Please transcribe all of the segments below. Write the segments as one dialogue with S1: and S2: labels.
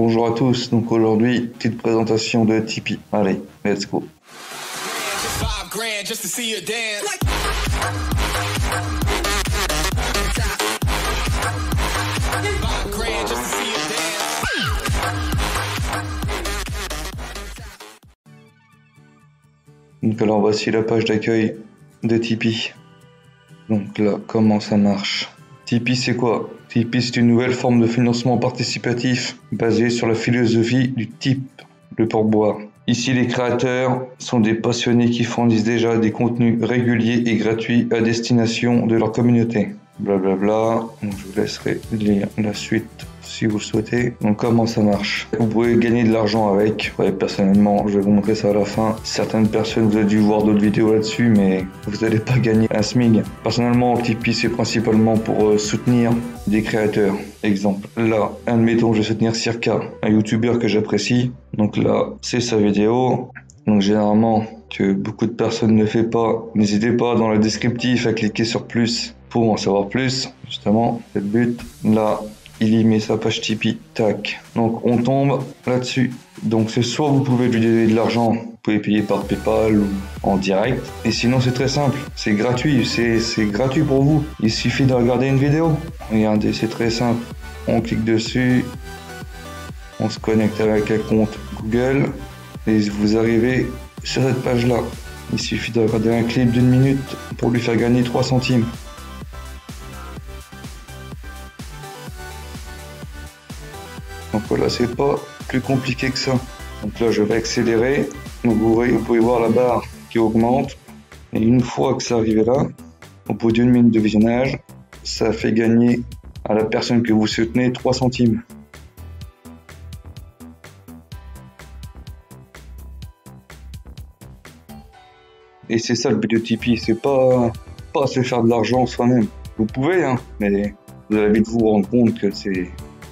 S1: Bonjour à tous, donc aujourd'hui, petite présentation de Tipeee. Allez, let's go. Donc alors voici la page d'accueil de Tipeee. Donc là, comment ça marche? Tipeee c'est quoi? Tipeee c'est une nouvelle forme de financement participatif basée sur la philosophie du type, le pourboire. Ici les créateurs sont des passionnés qui fournissent déjà des contenus réguliers et gratuits à destination de leur communauté. Blablabla, donc je vous laisserai lire la suite si vous le souhaitez. Donc comment ça marche? Vous pouvez gagner de l'argent avec. Ouais, personnellement, je vais vous montrer ça à la fin. Certaines personnes, vous avez dû voir d'autres vidéos là-dessus, mais vous n'allez pas gagner un SMIG. Personnellement, Tipeee, c'est principalement pour soutenir des créateurs. Exemple, là, admettons, je vais soutenir Circa, un youtubeur que j'apprécie. Donc là, c'est sa vidéo. Donc généralement, que beaucoup de personnes ne font pas, n'hésitez pas dans le descriptif à cliquer sur plus pour en savoir plus. Justement, c'est le but. Là, il y met sa page Tipeee, tac. Donc on tombe là-dessus. Donc c'est soit vous pouvez lui donner de l'argent, vous pouvez payer par PayPal ou en direct. Et sinon c'est très simple, c'est gratuit, c'est gratuit pour vous. Il suffit de regarder une vidéo. Regardez, c'est très simple. On clique dessus, on se connecte avec un compte Google et vous arrivez sur cette page-là. Il suffit de regarder un clip d'1 minute pour lui faire gagner 3 centimes. Donc voilà, c'est pas plus compliqué que ça. Donc là, je vais accélérer. Donc vous pouvez voir la barre qui augmente. Et une fois que ça arrive là, au bout d'1 minute de visionnage, ça fait gagner à la personne que vous soutenez 3 centimes. Et c'est ça le but de Tipeee, c'est pas se faire de l'argent soi-même. Vous pouvez, hein, mais vous allez vite vous rendre compte que c'est...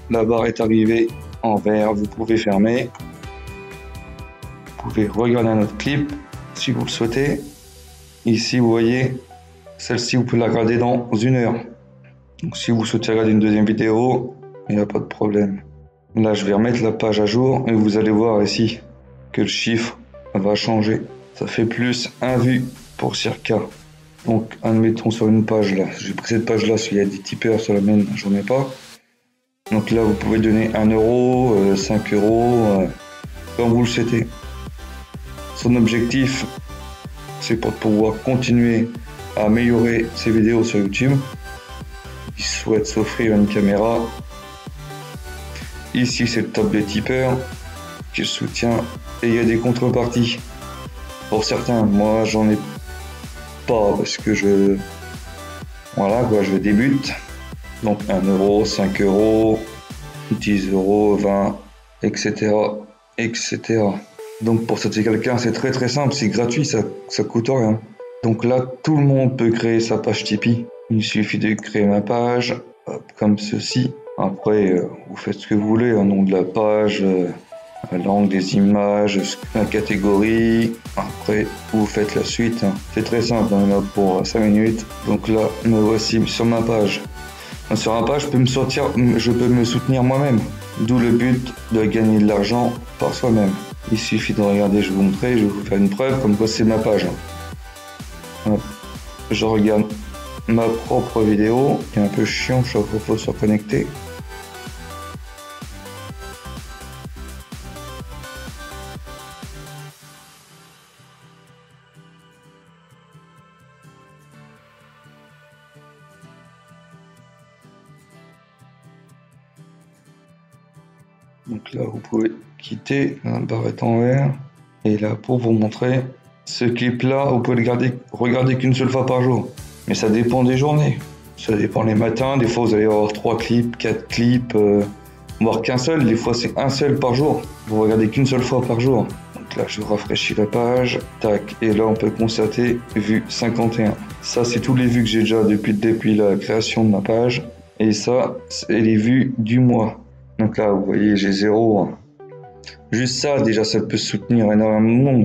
S1: La barre est arrivée en vert, vous pouvez fermer. Vous pouvez regarder un autre clip si vous le souhaitez. Ici, vous voyez, celle-ci, vous pouvez la regarder dans 1 heure. Donc si vous souhaitez regarder une deuxième vidéo, il n'y a pas de problème. Là, je vais remettre la page à jour et vous allez voir ici que le chiffre va changer. Ça fait plus 1 vue pour Circa. Donc, admettons sur une page là. J'ai pris cette page là, parce qu'il y a des tipeurs sur la mienne, j'en ai pas. Donc là, vous pouvez donner 1 euro, 5 euros, comme vous le souhaitez. Son objectif, c'est pour pouvoir continuer à améliorer ses vidéos sur YouTube. Il souhaite s'offrir une caméra. Ici, c'est le top des tipeurs qui le soutient. Et il y a des contreparties. Pour certains, moi, j'en ai pas parce que voilà quoi, je débute. Donc 1 euro, 5 euros, 10 euros, 20, etc. etc. Donc pour soutenir quelqu'un, c'est très très simple, c'est gratuit, ça coûte rien. Donc là, tout le monde peut créer sa page Tipeee. Il suffit de créer ma page, comme ceci. Après, vous faites ce que vous voulez, un nom de la page, la langue des images, la catégorie. Après, vous faites la suite. C'est très simple, on est là pour 5 minutes. Donc là, me voici sur ma page. Sur ma page, je peux me soutenir moi-même. D'où le but de gagner de l'argent par soi-même. Il suffit de regarder, je vais vous montrer, je vais vous faire une preuve, comme quoi c'est ma page. Je regarde ma propre vidéo, qui est un peu chiant, je faut se reconnecter. Donc là, vous pouvez quitter, la barre est en vert. Et là, pour vous montrer, ce clip-là, vous pouvez le regarder qu'une seule fois par jour. Mais ça dépend des journées. Ça dépend les matins. Des fois, vous allez avoir 3 clips, 4 clips, voire qu'un seul. Des fois, c'est un seul par jour. Vous regardez qu'une seule fois par jour. Donc là, je rafraîchis la page. Tac. Et là, on peut constater vue 51. Ça, c'est tous les vues que j'ai déjà depuis la création de ma page. Et ça, c'est les vues du mois. Donc là, vous voyez, j'ai 0. Juste ça, déjà, ça peut soutenir énormément.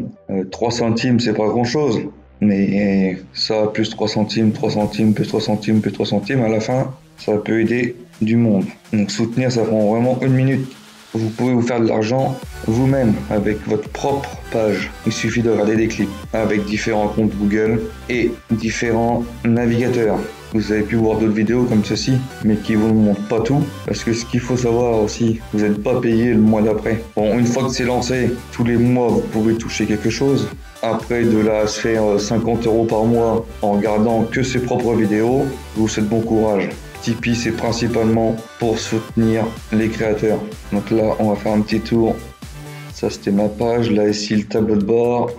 S1: 3 centimes, c'est pas grand-chose. Mais ça, plus 3 centimes, 3 centimes, plus 3 centimes, plus 3 centimes, à la fin, ça peut aider du monde. Donc soutenir, ça prend vraiment 1 minute. vous pouvez vous faire de l'argent vous-même avec votre propre page. Il suffit de regarder des clips avec différents comptes Google et différents navigateurs. Vous avez pu voir d'autres vidéos comme ceci, mais qui vous montrent pas tout. Parce que ce qu'il faut savoir aussi, vous n'êtes pas payé le mois d'après. Bon, une fois que c'est lancé, tous les mois, vous pouvez toucher quelque chose. Après, de là à se faire 50 € par mois en regardant que ses propres vidéos, je vous souhaite bon courage. Tipeee, c'est principalement pour soutenir les créateurs. Donc là, on va faire un petit tour. Ça, c'était ma page. Là, ici, le tableau de bord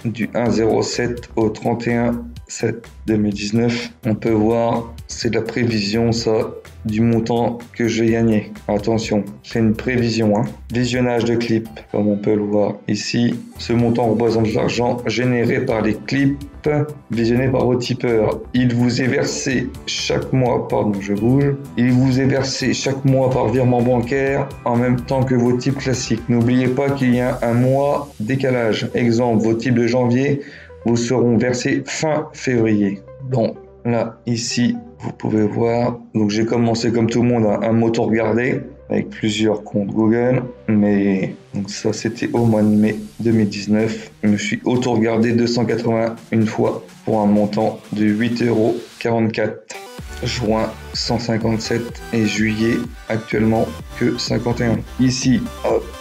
S1: du 1/07 au 31/7/2019. On peut voir, c'est la prévision, ça, du montant que j'ai gagné. Attention, c'est une prévision. Visionnage de clips, comme on peut le voir ici. Ce montant représente l'argent généré par les clips visionnés par vos tipeurs. Il vous est versé chaque mois, il vous est versé chaque mois par virement bancaire en même temps que vos tips classiques. N'oubliez pas qu'il y a un mois décalage. Exemple, vos tips de janvier vous seront versés fin février. Bon, là, ici, vous pouvez voir. Donc, j'ai commencé comme tout le monde à m'auto-regarder avec plusieurs comptes Google. Mais donc ça, c'était au mois de mai 2019. Je me suis auto-regardé 281 fois pour un montant de 8,44 €. Juin 157 et juillet actuellement que 51. Ici,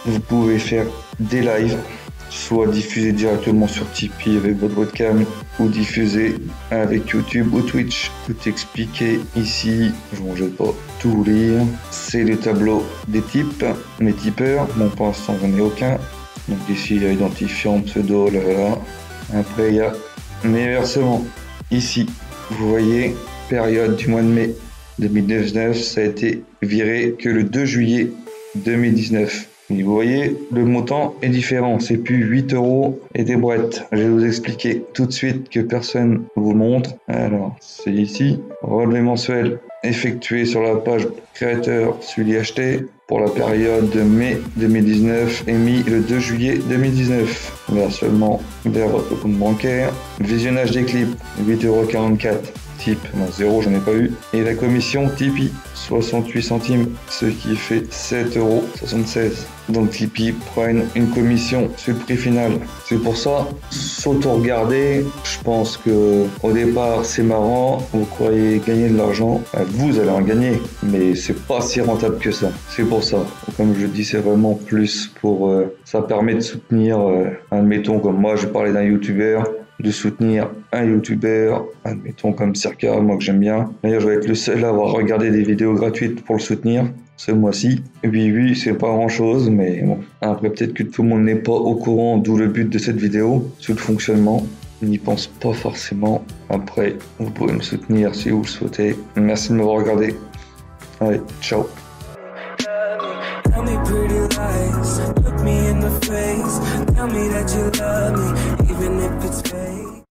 S1: vous pouvez faire des lives, soit diffuser directement sur Tipeee avec votre webcam ou diffuser avec YouTube ou Twitch. Tout expliqué ici, je ne vais pas tout vous lire. C'est le tableau des types, mes tipeurs. Bon, pour l'instant, j'en ai aucun. Donc ici, il y a identifiant, pseudo, là. Après, il y a mes versements. Ici, vous voyez, période du mois de mai 2019, ça a été viré que le 2 juillet 2019. Et vous voyez, le montant est différent, c'est plus 8 € et des brouettes. Je vais vous expliquer tout de suite que personne vous montre. Alors, c'est ici, relevé mensuel effectué sur la page créateur suivi acheté pour la période de mai 2019 émis le 2 juillet 2019. Là seulement vers votre compte bancaire. Visionnage des clips, 8,44 €. Type, non, 0, j'en ai pas eu. Et la commission Tipeee, 68 centimes, ce qui fait 7,76 €. Donc Tipeee prennent une commission sur le prix final. C'est pour ça, s'auto-regarder, je pense que au départ c'est marrant, vous croyez gagner de l'argent, vous allez en gagner, mais c'est pas si rentable que ça. C'est pour ça. Comme je dis, c'est vraiment plus pour... ça permet de soutenir, admettons comme moi, je parlais d'un youtubeur, de soutenir un youtubeur, admettons comme Circa, moi que j'aime bien. D'ailleurs, je vais être le seul à avoir regardé des vidéos gratuites pour le soutenir ce mois-ci. Oui, c'est pas grand-chose, mais bon. Après, peut-être que tout le monde n'est pas au courant, d'où le but de cette vidéo, sur le fonctionnement. On n'y pense pas forcément. Après, vous pouvez me soutenir si vous le souhaitez. Merci de m'avoir regardé. Allez, ciao.
S2: Tell me pretty lies, look me in the face, tell me that you love me.